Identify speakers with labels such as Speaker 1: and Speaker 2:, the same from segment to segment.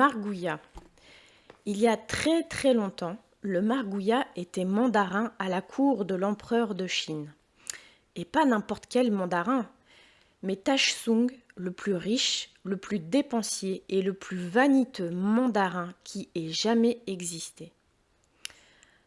Speaker 1: margouillat. Il y a très très longtemps, le margouillat était mandarin à la cour de l'empereur de Chine. Et pas n'importe quel mandarin, mais Tashsung, le plus riche, le plus dépensier et le plus vaniteux mandarin qui ait jamais existé.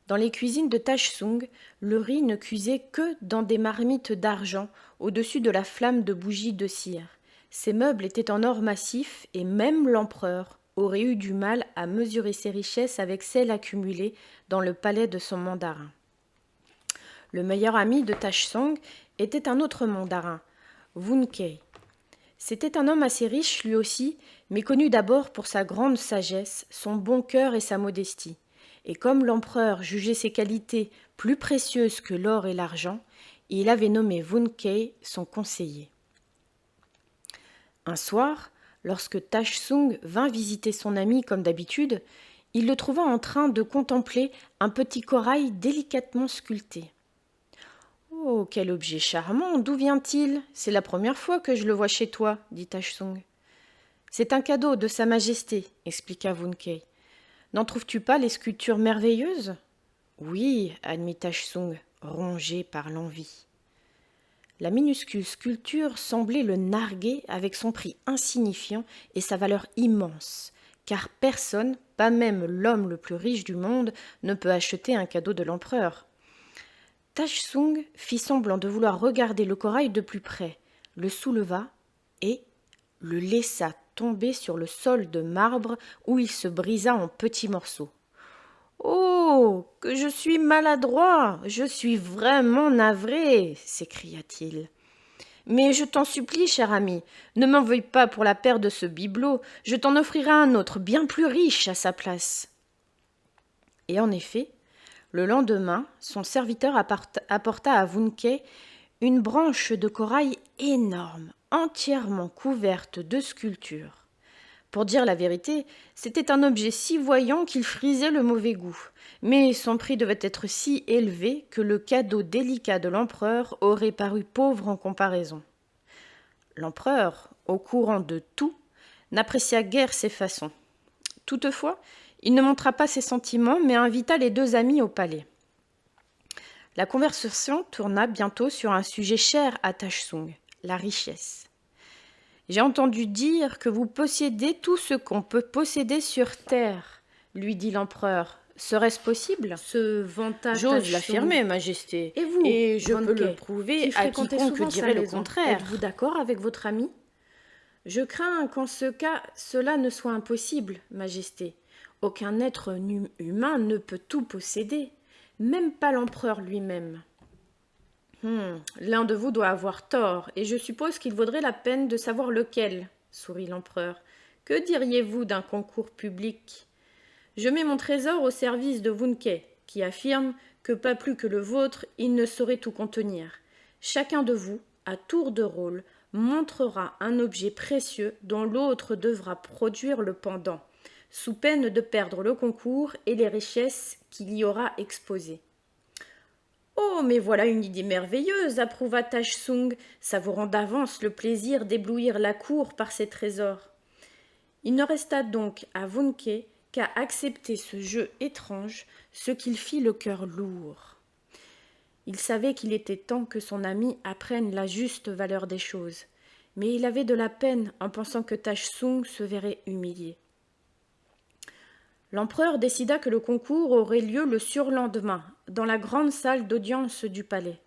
Speaker 1: Dans les cuisines de Tashsung, le riz ne cuisait que dans des marmites d'argent au-dessus de la flamme de bougies de cire. Ces meubles étaient en or massif et même l'empereur aurait eu du mal à mesurer ses richesses avec celles accumulées dans le palais de son mandarin. Le meilleur ami de Tashsung était un autre mandarin, Wun Kei. C'était un homme assez riche lui aussi, mais connu d'abord pour sa grande sagesse, son bon cœur et sa modestie. Et comme l'empereur jugeait ses qualités plus précieuses que l'or et l'argent, il avait nommé Wun Kei son conseiller. Un soir, lorsque Tashsung vint visiter son ami comme d'habitude, il le trouva en train de contempler un petit corail délicatement sculpté. « Oh, quel objet charmant! D'où vient-il? C'est la première fois que je le vois chez toi, dit Tashsung. C'est un cadeau de Sa Majesté, expliqua Wun Kei. N'en trouves-tu pas les sculptures merveilleuses? Oui, admit Tashsung, rongé par l'envie. La minuscule sculpture semblait le narguer avec son prix insignifiant et sa valeur immense, car personne, pas même l'homme le plus riche du monde, ne peut acheter un cadeau de l'empereur. Tashsung fit semblant de vouloir regarder le corail de plus près, le souleva et le laissa tomber sur le sol de marbre où il se brisa en petits morceaux. « Oh, que je suis maladroit! Je suis vraiment navré !» s'écria-t-il. « Mais je t'en supplie, cher ami, ne m'en veuille pas pour la perte de ce bibelot, je t'en offrirai un autre bien plus riche à sa place. » Et en effet, le lendemain, son serviteur apporta à Wun Kei une branche de corail énorme, entièrement couverte de sculptures. Pour dire la vérité, c'était un objet si voyant qu'il frisait le mauvais goût, mais son prix devait être si élevé que le cadeau délicat de l'empereur aurait paru pauvre en comparaison. L'empereur, au courant de tout, n'apprécia guère ses façons. Toutefois, il ne montra pas ses sentiments, mais invita les deux amis au palais. La conversation tourna bientôt sur un sujet cher à Tashsung, la richesse. « J'ai entendu dire que vous possédez tout ce qu'on peut posséder sur terre, lui dit l'empereur. Serait-ce possible ?
Speaker 2: Se vanta
Speaker 1: J'ose
Speaker 2: Tashsung.
Speaker 1: l'affirmer, Majesté,
Speaker 2: Et vous,
Speaker 1: et je
Speaker 2: Wun
Speaker 1: peux le
Speaker 2: Kei,
Speaker 1: prouver
Speaker 2: qui
Speaker 1: à
Speaker 2: fréquentez
Speaker 1: quiconque
Speaker 2: souvent
Speaker 1: dirait
Speaker 2: sa
Speaker 1: le
Speaker 2: maison,
Speaker 1: contraire.
Speaker 2: êtes-vous d'accord avec votre ami ?
Speaker 1: Je crains qu'en ce cas, cela ne soit impossible, Majesté. Aucun être humain ne peut tout posséder, même pas l'empereur lui-même. L'un de vous doit avoir tort, et je suppose qu'il vaudrait la peine de savoir lequel, sourit l'empereur. Que diriez-vous d'un concours public ? Je mets mon trésor au service de Wun Kei, qui affirme que pas plus que le vôtre, il ne saurait tout contenir. Chacun de vous, à tour de rôle, montrera un objet précieux dont l'autre devra produire le pendant, sous peine de perdre le concours et les richesses qu'il y aura exposées. Oh, mais voilà une idée merveilleuse, approuva Tashsung, savourant d'avance le plaisir d'éblouir la cour par ses trésors. Il ne resta donc à Wun Kei qu'à accepter ce jeu étrange, ce qu'il fit le cœur lourd. Il savait qu'il était temps que son ami apprenne la juste valeur des choses, mais il avait de la peine en pensant que Tashsung se verrait humilié. L'empereur décida que le concours aurait lieu le surlendemain, dans la grande salle d'audience du palais.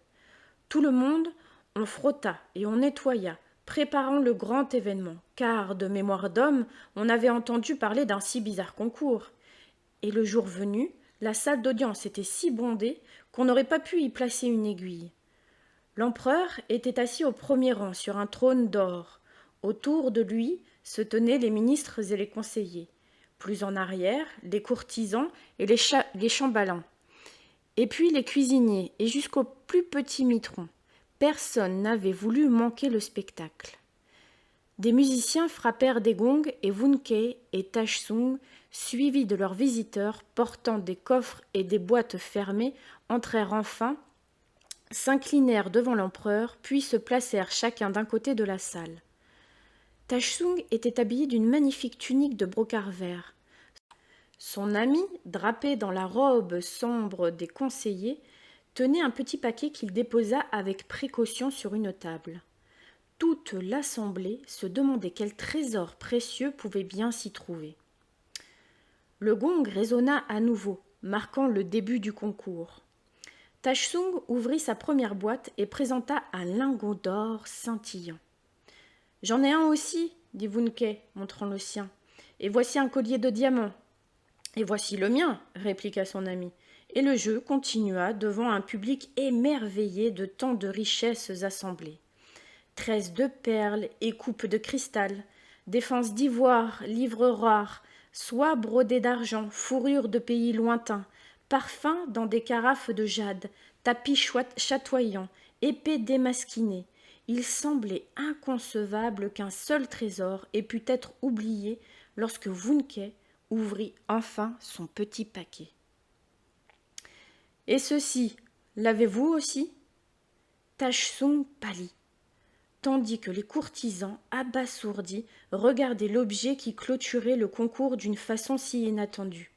Speaker 1: Tout le monde, on frotta et on nettoya, préparant le grand événement, car, de mémoire d'homme, on avait entendu parler d'un si bizarre concours. Et le jour venu, la salle d'audience était si bondée qu'on n'aurait pas pu y placer une aiguille. L'empereur était assis au premier rang sur un trône d'or. Autour de lui se tenaient les ministres et les conseillers. Plus en arrière, les courtisans et les chambellans. Et puis les cuisiniers et jusqu'au plus petit mitron. Personne n'avait voulu manquer le spectacle. Des musiciens frappèrent des gongs et Wun Kei et Tashsung, suivis de leurs visiteurs portant des coffres et des boîtes fermées, entrèrent enfin, s'inclinèrent devant l'empereur, puis se placèrent chacun d'un côté de la salle. Tashsung était habillé d'une magnifique tunique de brocart vert. Son ami, drapé dans la robe sombre des conseillers, tenait un petit paquet qu'il déposa avec précaution sur une table. Toute l'assemblée se demandait quel trésor précieux pouvait bien s'y trouver. Le gong résonna à nouveau, marquant le début du concours. Tashsung ouvrit sa première boîte et présenta un lingot d'or scintillant. « J'en ai un aussi, dit Wun-Kei, montrant le sien. Et voici un collier de diamants. Et voici le mien, répliqua son ami. Et le jeu continua devant un public émerveillé de tant de richesses assemblées. Tresses de perles et coupes de cristal, défenses d'ivoire, livres rares, soie brodée d'argent, fourrures de pays lointains, parfums dans des carafes de jade, tapis chatoyants, épées démasquinées. Il semblait inconcevable qu'un seul trésor ait pu être oublié lorsque Wun-Kei ouvrit enfin son petit paquet. « Et ceci, l'avez-vous aussi » Tashsung pâlit, tandis que les courtisans, abasourdis, regardaient l'objet qui clôturait le concours d'une façon si inattendue.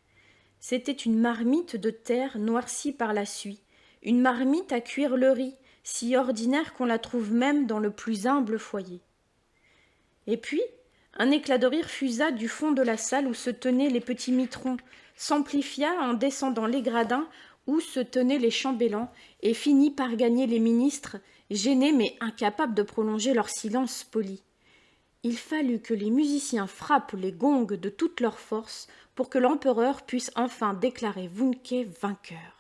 Speaker 1: C'était une marmite de terre noircie par la suie, une marmite à cuire le riz, si ordinaire qu'on la trouve même dans le plus humble foyer. Et puis, un éclat de rire fusa du fond de la salle où se tenaient les petits mitrons, s'amplifia en descendant les gradins où se tenaient les chambellans et finit par gagner les ministres, gênés mais incapables de prolonger leur silence poli. Il fallut que les musiciens frappent les gongs de toute leur force pour que l'empereur puisse enfin déclarer Wun-Kei vainqueur.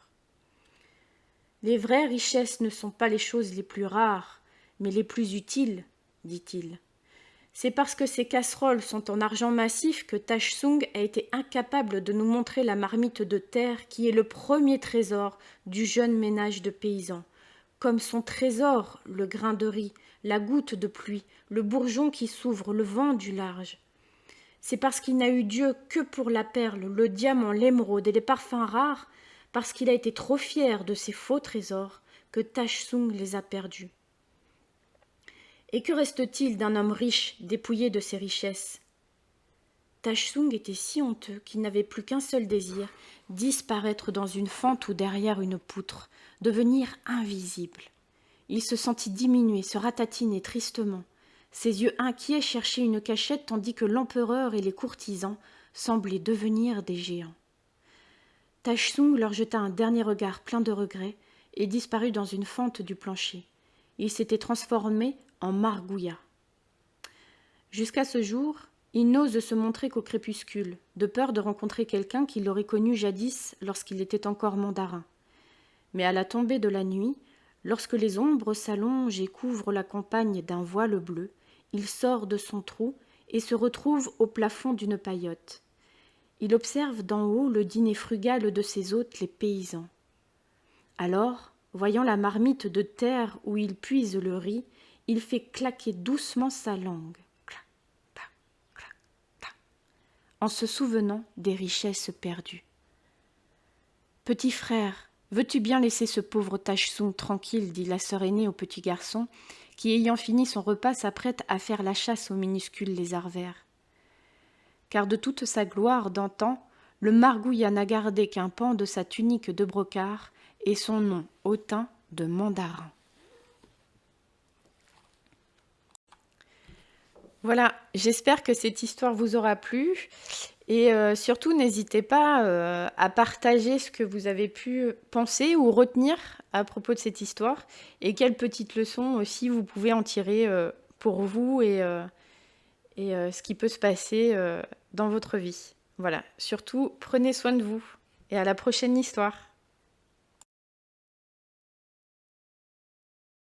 Speaker 1: Les vraies richesses ne sont pas les choses les plus rares, mais les plus utiles, dit-il. C'est parce que ces casseroles sont en argent massif que Tashsung a été incapable de nous montrer la marmite de terre qui est le premier trésor du jeune ménage de paysans, comme son trésor le grain de riz, la goutte de pluie, le bourgeon qui s'ouvre, le vent du large. C'est parce qu'il n'a eu Dieu que pour la perle, le diamant, l'émeraude et les parfums rares, parce qu'il a été trop fier de ces faux trésors, que Tashsung les a perdus. Et que reste-t-il d'un homme riche, dépouillé de ses richesses ? Tashsung était si honteux qu'il n'avait plus qu'un seul désir, disparaître dans une fente ou derrière une poutre, devenir invisible. Il se sentit diminuer, se ratatiner tristement. Ses yeux inquiets cherchaient une cachette tandis que l'empereur et les courtisans semblaient devenir des géants. Tashsung leur jeta un dernier regard plein de regret et disparut dans une fente du plancher. Il s'était transformé en margouillat. Jusqu'à ce jour, il n'ose se montrer qu'au crépuscule, de peur de rencontrer quelqu'un qui l'aurait connu jadis lorsqu'il était encore mandarin. Mais à la tombée de la nuit, lorsque les ombres s'allongent et couvrent la campagne d'un voile bleu, il sort de son trou et se retrouve au plafond d'une paillote. Il observe d'en haut le dîner frugal de ses hôtes, les paysans. Alors, voyant la marmite de terre où il puise le riz, il fait claquer doucement sa langue, clac, clac, clac, clac, en se souvenant des richesses perdues. « Petit frère, veux-tu bien laisser ce pauvre Tashsung tranquille » dit la sœur aînée au petit garçon, qui, ayant fini son repas, s'apprête à faire la chasse aux minuscules lézards verts. Car de toute sa gloire d'antan, le margouillat n'a gardé qu'un pan de sa tunique de brocart et son nom hautain de mandarin. Voilà, j'espère que cette histoire vous aura plu et surtout n'hésitez pas à partager ce que vous avez pu penser ou retenir à propos de cette histoire et quelles petites leçons aussi vous pouvez en tirer pour vous et ce qui peut se passer dans votre vie. Voilà, surtout prenez soin de vous et à la prochaine histoire.